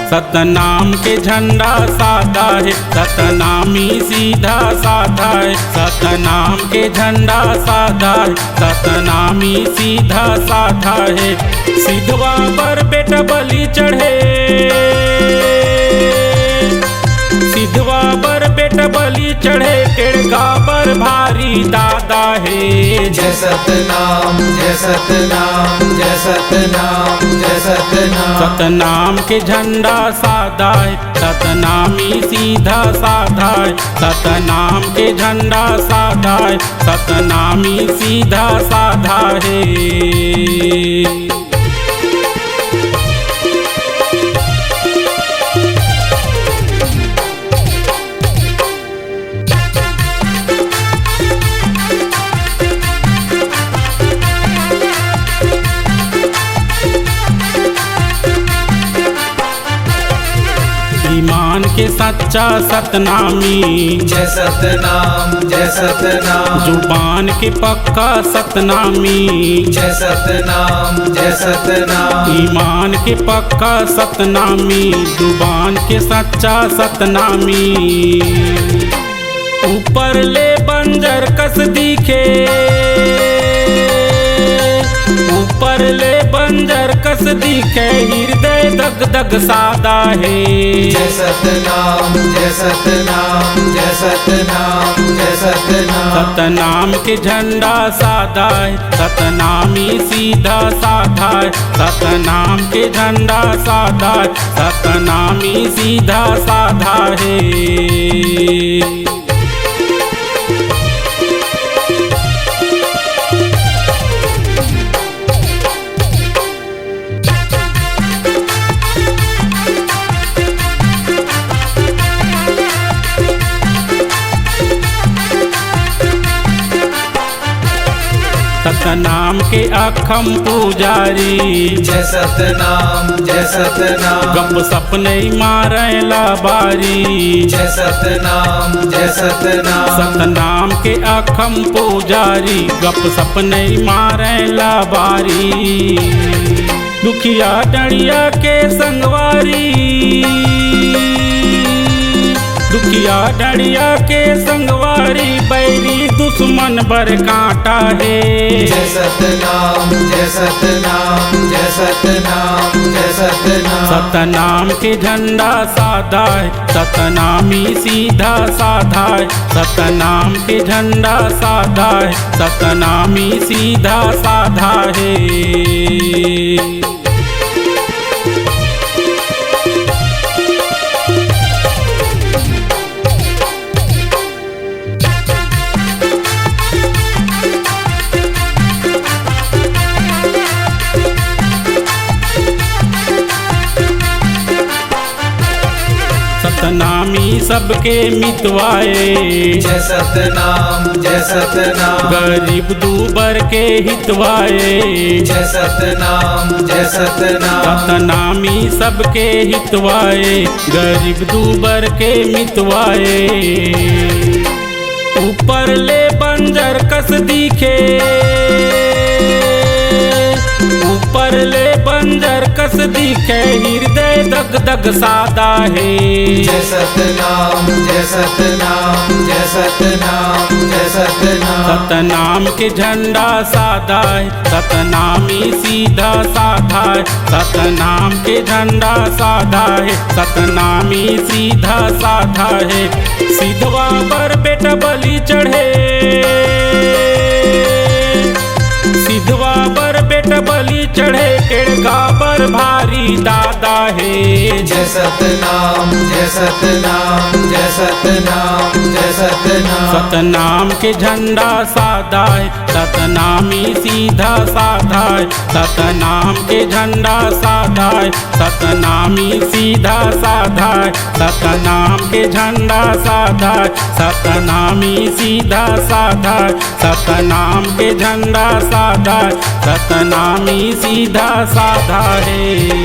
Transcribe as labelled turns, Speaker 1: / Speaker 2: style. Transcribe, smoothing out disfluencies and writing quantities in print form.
Speaker 1: सतनाम के झंडा साधा है, सतनामी सीधा साधा है। सतनाम के झंडा साधा है, सतनामी सीधा साधा है। सिद्धवा पर बेटा बलि चढ़े, सिद्धवा पर बेटा बलि चढ़े। टेढ़गा पर भारी दादा है।
Speaker 2: जय सतनाम जय सतनाम जय सतनाम जय सतनाम।
Speaker 1: सतनाम के झंडा साधा है, सतनामी सीधा साधा है। सतनाम के झंडा साधा है, सतनामी सीधा साधा है। ईमान के सच्चा सतनामी,
Speaker 2: जय सतनाम जय सतनाम।
Speaker 1: जुबान के पक्का सतनामी,
Speaker 2: जय सतनाम जय सतनाम।
Speaker 1: ईमान के पक्का सतनामी, जुबान के सच्चा सतनामी। ऊपर ले बंजर कस दिखे, ऊपर ले बंजर कस दिखे। हृदय दग दग सादा है।
Speaker 2: जय सतनाम जय सतनाम जय सतनाम जय सतनाम।
Speaker 1: सतनाम के झंडा साधा है, सतनामी सीधा साधा है। सतनाम के झंडा साधा है, सतनामी सीधा साधा है। सतनाम के अखम पुजारी,
Speaker 2: जय सतनाम जय सतनाम।
Speaker 1: गप सपने मारे ला बारी।
Speaker 2: जय सतनाम जय सतनाम।
Speaker 1: सतनाम के अखम पुजारी, गप सपने मारे ला बारी। दुखिया डड़िया के संगवारी, दुखिया डड़िया के संगवारी। बैरी दुश्मन बर कांटा है।
Speaker 2: जय सतनाम जय सतनाम जय सतनाम जय सतनाम।
Speaker 1: सतनाम के झंडा साधा है, सतनामी सीधा साधा है। सतनाम के झंडा साधा है, सतनामी सीधा साधा है। सतनामी सबके मितवाए,
Speaker 2: जय सतनाम जय सतनाम।
Speaker 1: गरीब दूबर के हितवाए,
Speaker 2: जय सतनाम जय सतनाम।
Speaker 1: सतनामी सबके हितवाए, गरीब दूबर के मितवाए। ऊपर ले बंजर कस दिखे, ऊपर ले बंजर कस दिखे। हृदय दग दग सादा है।
Speaker 2: जय सतनाम जय सतनाम जय सतनाम जय सतनाम।
Speaker 1: सतनाम के झंडा साधा है, सतनामी सीधा साधा है। सतनाम के झंडा साधा है, सतनामी सीधा साधा है। सिद्धवा पर बेटा बलि चढ़े, सिद्धवा पर बेटा बलि चढ़े। टेढ़गा पर भारी दादा है।
Speaker 2: जय सतनाम जय सतनाम जय सतनाम जय सतनाम।
Speaker 1: सतनाम के झंडा साधा है सतनामी सीधा साधा है। सतनाम के झंडा साधा है सतनामी सीधा साधा है। सतनाम के झंडा साधा है सतनामी सीधा साधा है। सतनाम के झंडा साधा है सतनामी सीधा साधा है।